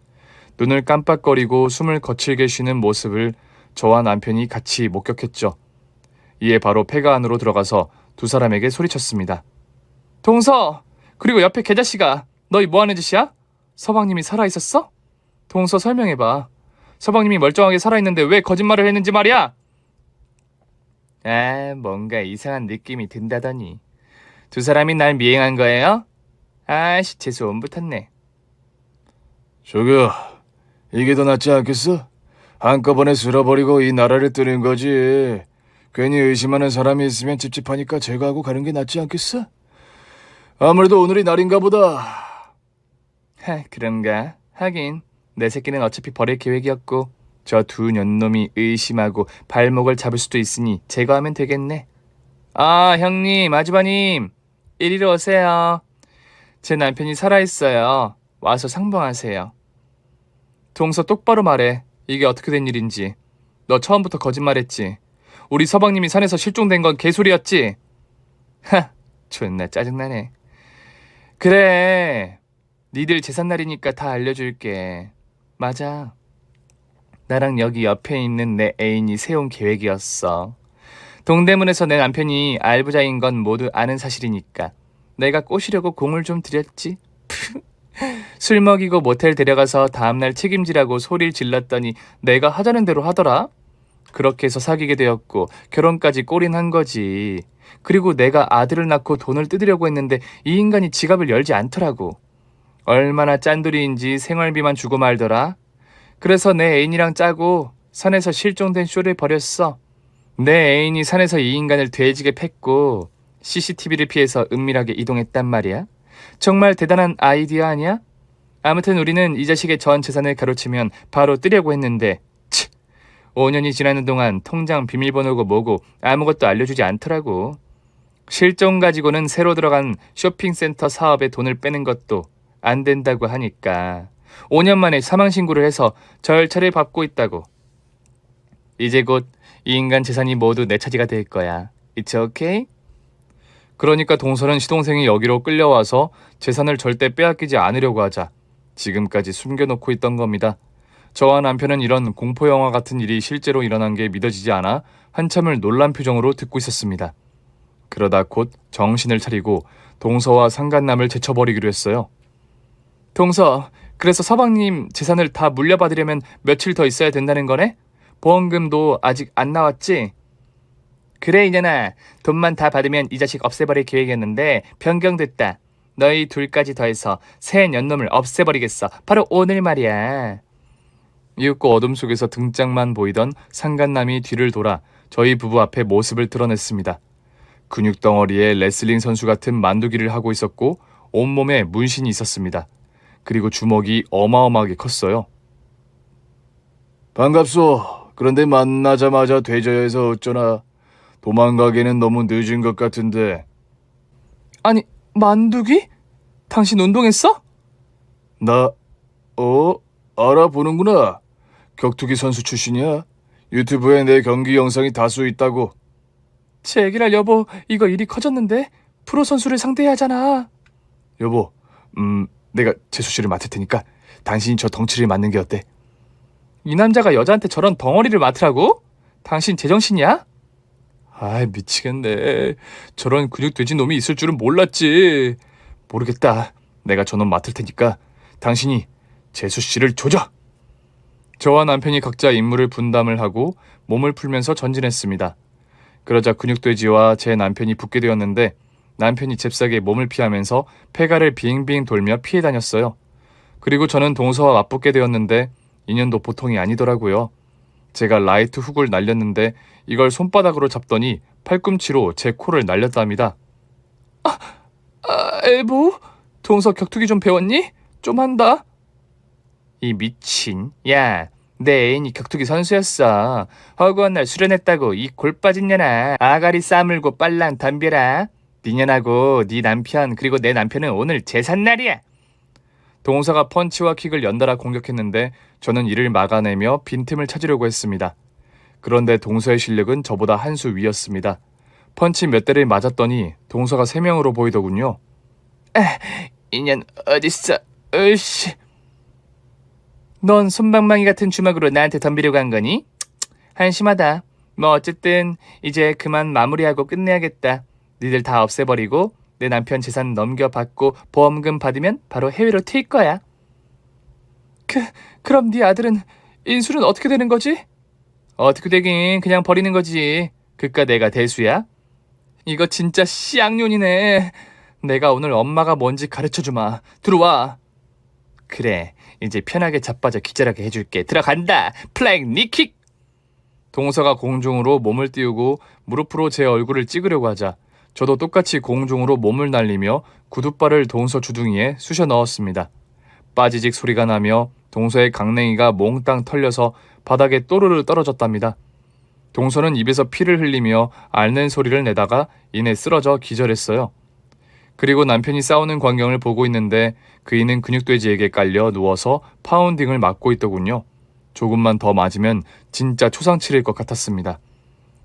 눈을 깜빡거리고 숨을 거칠게 쉬는 모습을 저와 남편이 같이 목격했죠. 이에 바로 폐가 안으로 들어가서 두 사람에게 소리쳤습니다. 동서! 그리고 옆에 개자식아! 너희 뭐하는 짓이야? 서방님이 살아있었어? 동서 설명해봐. 서방님이 멀쩡하게 살아있는데 왜 거짓말을 했는지 말이야! 아, 뭔가 이상한 느낌이 든다더니. 두 사람이 날 미행한 거예요? 아씨, 재수 온 붙었네. 저기요, 이게 더 낫지 않겠어? 한꺼번에 쓸어버리고 이 나라를 뜨는 거지. 괜히 의심하는 사람이 있으면 찝찝하니까 제거하고 가는 게 낫지 않겠어? 아무래도 오늘이 날인가 보다. 그런가? 하긴 내 새끼는 어차피 버릴 계획이었고 저 두 년놈이 의심하고 발목을 잡을 수도 있으니 제거하면 되겠네. 아, 형님, 아주버님, 이리로 오세요. 제 남편이 살아있어요. 와서 상봉하세요. 동서 똑바로 말해. 이게 어떻게 된 일인지. 너 처음부터 거짓말했지. 우리 서방님이 산에서 실종된 건 개소리였지? 하, 존나 짜증나네. 그래, 니들 제삿날이니까 다 알려줄게. 맞아. 나랑 여기 옆에 있는 내 애인이 세운 계획이었어. 동대문에서 내 남편이 알부자인 건 모두 아는 사실이니까 내가 꼬시려고 공을 좀 들였지. 술 먹이고 모텔 데려가서 다음날 책임지라고 소리를 질렀더니 내가 하자는 대로 하더라. 그렇게 해서 사귀게 되었고 결혼까지 꼬린한 거지. 그리고 내가 아들을 낳고 돈을 뜯으려고 했는데 이 인간이 지갑을 열지 않더라고. 얼마나 짠돌이인지 생활비만 주고 말더라. 그래서 내 애인이랑 짜고 산에서 실종된 쇼를 벌였어. 내 애인이 산에서 이 인간을 돼지게 팼고 CCTV를 피해서 은밀하게 이동했단 말이야. 정말 대단한 아이디어 아니야? 아무튼 우리는 이 자식의 전 재산을 가로채면 바로 뜨려고 했는데 5년이 지나는 동안 통장 비밀번호고 뭐고 아무것도 알려주지 않더라고. 실종 가지고는 새로 들어간 쇼핑센터 사업에 돈을 빼는 것도 안 된다고 하니까 5년 만에 사망신고를 해서 절차를 밟고 있다고. 이제 곧 이 인간 재산이 모두 내 차지가 될 거야. It's okay? 그러니까 동서는 시동생이 여기로 끌려와서 재산을 절대 빼앗기지 않으려고 하자 지금까지 숨겨놓고 있던 겁니다. 저와 남편은 이런 공포영화 같은 일이 실제로 일어난 게 믿어지지 않아 한참을 놀란 표정으로 듣고 있었습니다. 그러다 곧 정신을 차리고 동서와 상간남을 제쳐버리기로 했어요. 동서, 그래서 서방님 재산을 다 물려받으려면 며칠 더 있어야 된다는 거네? 보험금도 아직 안 나왔지? 그래 이년아, 돈만 다 받으면 이 자식 없애버릴 계획이었는데 변경됐다. 너희 둘까지 더해서 새 년놈을 없애버리겠어. 바로 오늘 말이야. 이윽고 어둠 속에서 등짝만 보이던 상간남이 뒤를 돌아 저희 부부 앞에 모습을 드러냈습니다. 근육덩어리에 레슬링 선수 같은 만두기를 하고 있었고 온몸에 문신이 있었습니다. 그리고 주먹이 어마어마하게 컸어요. 반갑소. 그런데 만나자마자 되져야해서 어쩌나. 도망가기는 너무 늦은 것 같은데. 아니, 만두기? 당신 운동했어? 나, 알아보는구나. 격투기 선수 출신이야. 유튜브에 내 경기 영상이 다수 있다고. 제기랄 여보, 이거 일이 커졌는데 프로 선수를 상대해야 하잖아. 여보, 내가 재수 씨를 맡을 테니까 당신이 저 덩치를 맡는 게 어때? 이 남자가 여자한테 저런 덩어리를 맡으라고? 당신 제정신이야? 아이, 미치겠네. 저런 근육 돼지 놈이 있을 줄은 몰랐지. 모르겠다. 내가 저놈 맡을 테니까 당신이 재수 씨를 조져. 저와 남편이 각자 임무를 분담을 하고 몸을 풀면서 전진했습니다. 그러자 근육돼지와 제 남편이 붙게 되었는데 남편이 잽싸게 몸을 피하면서 폐가를 빙빙 돌며 피해 다녔어요. 그리고 저는 동서와 맞붙게 되었는데 인연도 보통이 아니더라고요. 제가 라이트 훅을 날렸는데 이걸 손바닥으로 잡더니 팔꿈치로 제 코를 날렸답니다. 엘보? 동서 격투기 좀 배웠니? 좀 한다. 이 미친. 야, 내 애인이 격투기 선수였어. 허구한 날 수련했다고 이 골 빠진 년아. 아가리 싸물고 빨랑 덤벼라. 네 년하고 네 남편 그리고 내 남편은 오늘 제삿날이야. 동서가 펀치와 킥을 연달아 공격했는데 저는 이를 막아내며 빈틈을 찾으려고 했습니다. 그런데 동서의 실력은 저보다 한 수 위였습니다. 펀치 몇 대를 맞았더니 동서가 3명으로 보이더군요. 인연 어딨어? 으이씨. 넌 솜방망이 같은 주먹으로 나한테 덤비려고 한 거니? 한심하다. 뭐 어쨌든 이제 그만 마무리하고 끝내야겠다. 니들 다 없애버리고 내 남편 재산 넘겨받고 보험금 받으면 바로 해외로 튈 거야. 그럼 네 아들은 인수는 어떻게 되는 거지? 어떻게 되긴 그냥 버리는 거지. 그깟 내가 대수야? 이거 진짜 씨앙년이네. 내가 오늘 엄마가 뭔지 가르쳐주마. 들어와. 그래, 이제 편하게 자빠져 기절하게 해줄게. 들어간다. 플랭 니킥. 동서가 공중으로 몸을 띄우고 무릎으로 제 얼굴을 찍으려고 하자 저도 똑같이 공중으로 몸을 날리며 구둣발을 동서 주둥이에 쑤셔 넣었습니다. 빠지직 소리가 나며 동서의 강냉이가 몽땅 털려서 바닥에 또르르 떨어졌답니다. 동서는 입에서 피를 흘리며 앓는 소리를 내다가 이내 쓰러져 기절했어요. 그리고 남편이 싸우는 광경을 보고 있는데 그이는 근육돼지에게 깔려 누워서 파운딩을 맞고 있더군요. 조금만 더 맞으면 진짜 초상칠일 것 같았습니다.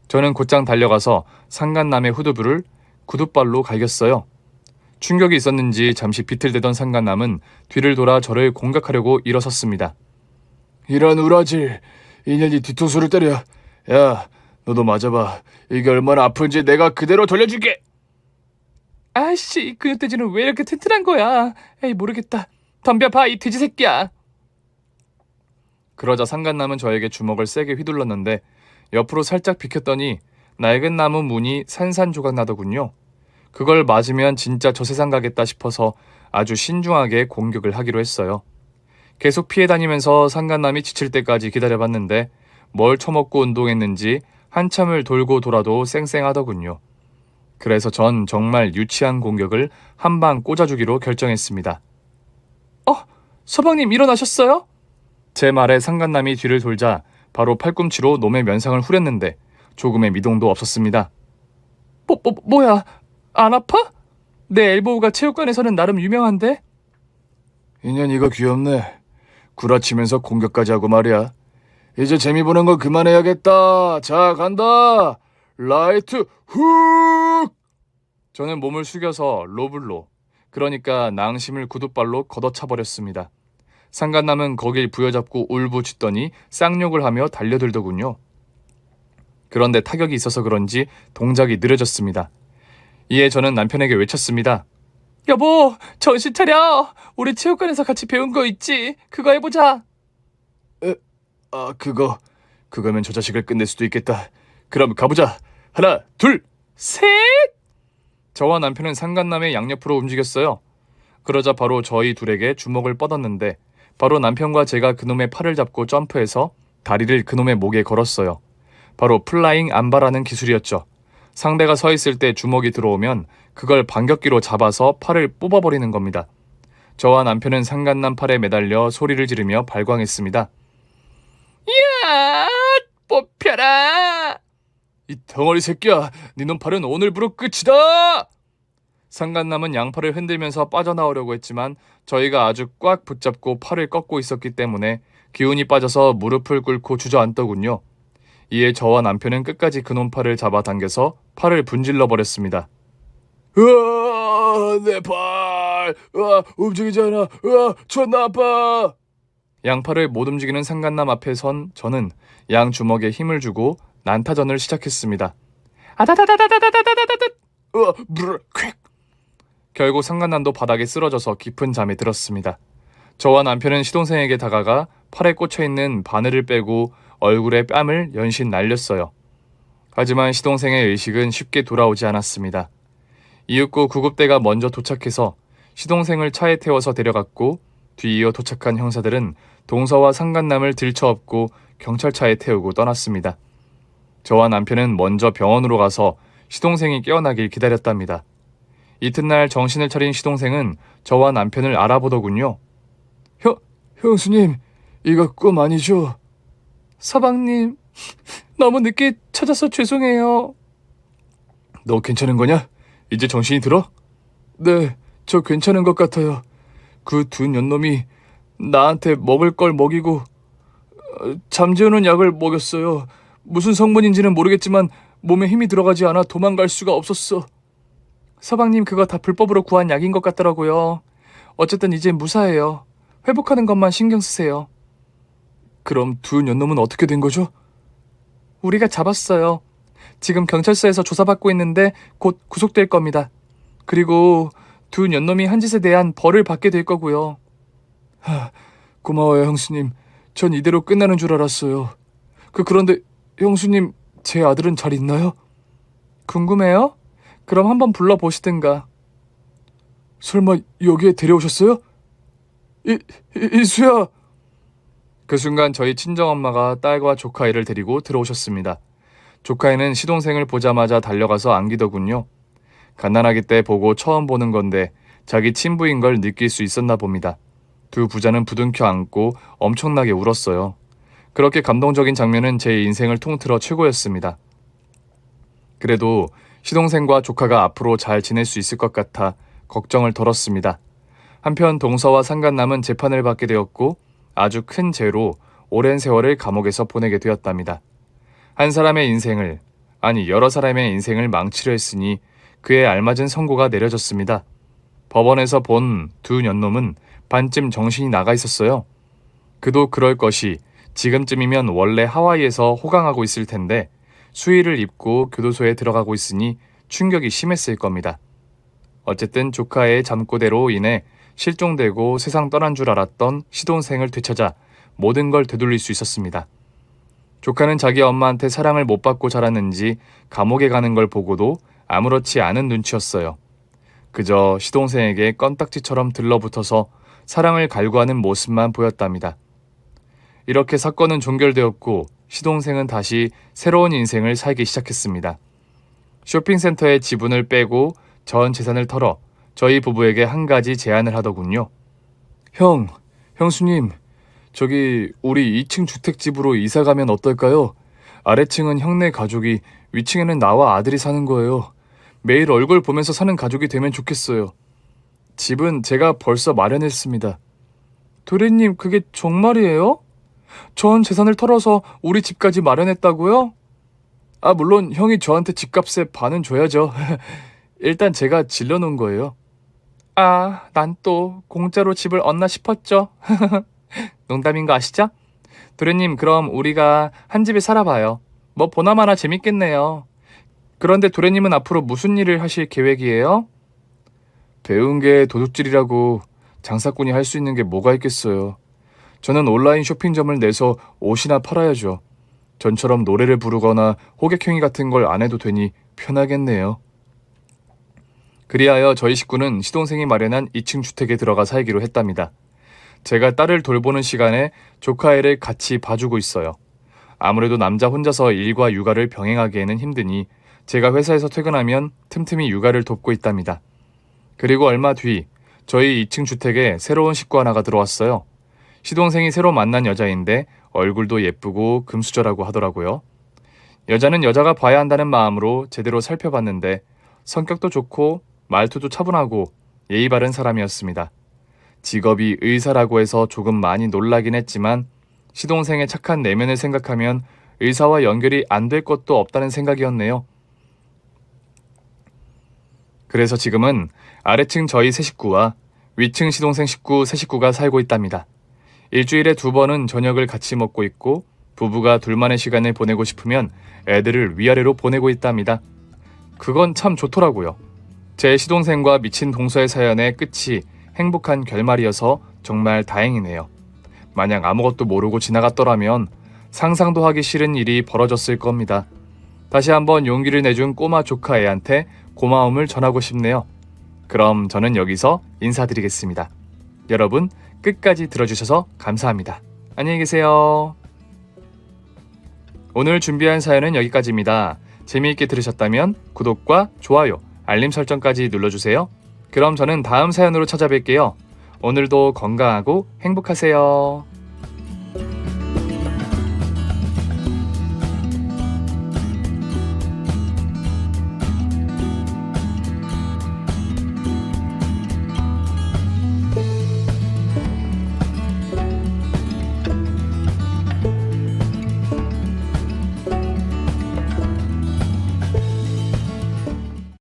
저는 곧장 달려가서 상간남의 후두부를 구둣발로 갈겼어요. 충격이 있었는지 잠시 비틀대던 상간남은 뒤를 돌아 저를 공격하려고 일어섰습니다. 이런 우라질, 이년이 뒤통수를 때려. 야, 너도 맞아봐. 이게 얼마나 아픈지 내가 그대로 돌려줄게. 아이씨, 근육돼지는 왜 이렇게 튼튼한 거야? 에이, 모르겠다. 덤벼봐, 이 돼지 새끼야. 그러자 상간남은 저에게 주먹을 세게 휘둘렀는데 옆으로 살짝 비켰더니 낡은 나무 문이 산산조각 나더군요. 그걸 맞으면 진짜 저 세상 가겠다 싶어서 아주 신중하게 공격을 하기로 했어요. 계속 피해 다니면서 상간남이 지칠 때까지 기다려봤는데 뭘 처먹고 운동했는지 한참을 돌고 돌아도 쌩쌩하더군요. 그래서 전 정말 유치한 공격을 한 방 꽂아주기로 결정했습니다. 서방님 일어나셨어요? 제 말에 상간남이 뒤를 돌자 바로 팔꿈치로 놈의 면상을 후렸는데 조금의 미동도 없었습니다. 뭐야? 안 아파? 내 엘보우가 체육관에서는 나름 유명한데? 이년 이거 귀엽네. 구라치면서 공격까지 하고 말이야. 이제 재미 보는 거 그만해야겠다. 자, 간다. 라이트 훅! 저는 몸을 숙여서 로블로, 그러니까 낭심을 구둣발로 걷어차버렸습니다. 상간남은 거길 부여잡고 울부짖더니 쌍욕을 하며 달려들더군요. 그런데 타격이 있어서 그런지 동작이 느려졌습니다. 이에 저는 남편에게 외쳤습니다. 여보, 정신 차려. 우리 체육관에서 같이 배운 거 있지? 그거 해보자. 그거면 저 자식을 끝낼 수도 있겠다. 그럼 가보자. 하나, 둘, 셋! 저와 남편은 상간남의 양옆으로 움직였어요. 그러자 바로 저희 둘에게 주먹을 뻗었는데 바로 남편과 제가 그놈의 팔을 잡고 점프해서 다리를 그놈의 목에 걸었어요. 바로 플라잉 암바라는 기술이었죠. 상대가 서 있을 때 주먹이 들어오면 그걸 반격기로 잡아서 팔을 뽑아버리는 겁니다. 저와 남편은 상간남 팔에 매달려 소리를 지르며 발광했습니다. 이야, 뽑혀라! 이 덩어리 새끼야, 니놈 팔은 오늘부로 끝이다! 상간남은 양팔을 흔들면서 빠져나오려고 했지만 저희가 아주 꽉 붙잡고 팔을 꺾고 있었기 때문에 기운이 빠져서 무릎을 꿇고 주저앉더군요. 이에 저와 남편은 끝까지 그놈 팔을 잡아당겨서 팔을 분질러 버렸습니다. 으아, 내 팔! 으아, 움직이지 않아! 으아, 존나 아파! 양팔을 못 움직이는 상간남 앞에 선 저는 양 주먹에 힘을 주고 난타전을 시작했습니다. 아다다다다다다다다다다! 으아, 퀵! 결국 상간남도 바닥에 쓰러져서 깊은 잠에 들었습니다. 저와 남편은 시동생에게 다가가 팔에 꽂혀있는 바늘을 빼고 얼굴에 뺨을 연신 날렸어요. 하지만 시동생의 의식은 쉽게 돌아오지 않았습니다. 이윽고 구급대가 먼저 도착해서 시동생을 차에 태워서 데려갔고 뒤이어 도착한 형사들은 동서와 상간남을 들쳐업고 경찰차에 태우고 떠났습니다. 저와 남편은 먼저 병원으로 가서 시동생이 깨어나길 기다렸답니다. 이튿날 정신을 차린 시동생은 저와 남편을 알아보더군요. 형수님, 이거 꿈 아니죠? 서방님, 너무 늦게 찾아서 죄송해요. 너 괜찮은 거냐? 이제 정신이 들어? 네, 저 괜찮은 것 같아요. 그 두 년놈이 나한테 먹을 걸 먹이고 잠재우는 약을 먹였어요. 무슨 성분인지는 모르겠지만 몸에 힘이 들어가지 않아 도망갈 수가 없었어. 서방님, 그거 다 불법으로 구한 약인 것 같더라고요. 어쨌든 이제 무사해요. 회복하는 것만 신경 쓰세요. 그럼 두 년놈은 어떻게 된 거죠? 우리가 잡았어요. 지금 경찰서에서 조사받고 있는데 곧 구속될 겁니다. 그리고 두 년놈이 한 짓에 대한 벌을 받게 될 거고요. 고마워요, 형수님. 전 이대로 끝나는 줄 알았어요. 그런데 형수님, 제 아들은 잘 있나요? 궁금해요? 그럼 한번 불러보시든가. 설마 여기에 데려오셨어요? 이수야! 그 순간 저희 친정엄마가 딸과 조카애를 데리고 들어오셨습니다. 조카애는 시동생을 보자마자 달려가서 안기더군요. 갓난아기 때 보고 처음 보는 건데 자기 친부인 걸 느낄 수 있었나 봅니다. 두 부자는 부둥켜 안고 엄청나게 울었어요. 그렇게 감동적인 장면은 제 인생을 통틀어 최고였습니다. 그래도 시동생과 조카가 앞으로 잘 지낼 수 있을 것 같아 걱정을 덜었습니다. 한편 동서와 상간남은 재판을 받게 되었고 아주 큰 죄로 오랜 세월을 감옥에서 보내게 되었답니다. 한 사람의 인생을, 아니 여러 사람의 인생을 망치려 했으니 그에 알맞은 선고가 내려졌습니다. 법원에서 본 두 년놈은 반쯤 정신이 나가 있었어요. 그도 그럴 것이 지금쯤이면 원래 하와이에서 호강하고 있을 텐데 수의를 입고 교도소에 들어가고 있으니 충격이 심했을 겁니다. 어쨌든 조카의 잠꼬대로 인해 실종되고 세상 떠난 줄 알았던 시동생을 되찾아 모든 걸 되돌릴 수 있었습니다. 조카는 자기 엄마한테 사랑을 못 받고 자랐는지 감옥에 가는 걸 보고도 아무렇지 않은 눈치였어요. 그저 시동생에게 껌딱지처럼 들러붙어서 사랑을 갈구하는 모습만 보였답니다. 이렇게 사건은 종결되었고 시동생은 다시 새로운 인생을 살기 시작했습니다. 쇼핑센터의 지분을 빼고 전 재산을 털어 저희 부부에게 한 가지 제안을 하더군요. 형수님, 저기 우리 2층 주택집으로 이사 가면 어떨까요? 아래층은 형네 가족이, 위층에는 나와 아들이 사는 거예요. 매일 얼굴 보면서 사는 가족이 되면 좋겠어요. 집은 제가 벌써 마련했습니다. 도련님, 그게 정말이에요? 전 재산을 털어서 우리 집까지 마련했다고요? 아, 물론 형이 저한테 집값의 반은 줘야죠. 일단 제가 질러놓은 거예요. 아, 난 또 공짜로 집을 얻나 싶었죠. 농담인 거 아시죠? 도련님, 그럼 우리가 한 집에 살아봐요. 뭐 보나마나 재밌겠네요. 그런데 도련님은 앞으로 무슨 일을 하실 계획이에요? 배운 게 도둑질이라고 장사꾼이 할 수 있는 게 뭐가 있겠어요. 저는 온라인 쇼핑점을 내서 옷이나 팔아야죠. 전처럼 노래를 부르거나 호객행위 같은 걸 안 해도 되니 편하겠네요. 그리하여 저희 식구는 시동생이 마련한 2층 주택에 들어가 살기로 했답니다. 제가 딸을 돌보는 시간에 조카 애를 같이 봐주고 있어요. 아무래도 남자 혼자서 일과 육아를 병행하기에는 힘드니 제가 회사에서 퇴근하면 틈틈이 육아를 돕고 있답니다. 그리고 얼마 뒤 저희 2층 주택에 새로운 식구 하나가 들어왔어요. 시동생이 새로 만난 여자인데 얼굴도 예쁘고 금수저라고 하더라고요. 여자는 여자가 봐야 한다는 마음으로 제대로 살펴봤는데 성격도 좋고 말투도 차분하고 예의 바른 사람이었습니다. 직업이 의사라고 해서 조금 많이 놀라긴 했지만 시동생의 착한 내면을 생각하면 의사와 연결이 안 될 것도 없다는 생각이었네요. 그래서 지금은 아래층 저희 세 식구와 위층 시동생 식구 세 식구가 살고 있답니다. 일주일에 2번은 저녁을 같이 먹고 있고 부부가 둘만의 시간을 보내고 싶으면 애들을 위아래로 보내고 있답니다. 그건 참 좋더라고요. 제 시동생과 미친 동서의 사연의 끝이 행복한 결말이어서 정말 다행이네요. 만약 아무것도 모르고 지나갔더라면 상상도 하기 싫은 일이 벌어졌을 겁니다. 다시 한번 용기를 내준 꼬마 조카 애한테 고마움을 전하고 싶네요. 그럼 저는 여기서 인사드리겠습니다. 여러분 끝까지 들어주셔서 감사합니다. 안녕히 계세요. 오늘 준비한 사연은 여기까지입니다. 재미있게 들으셨다면 구독과 좋아요, 알림 설정까지 눌러주세요. 그럼 저는 다음 사연으로 찾아뵐게요. 오늘도 건강하고 행복하세요.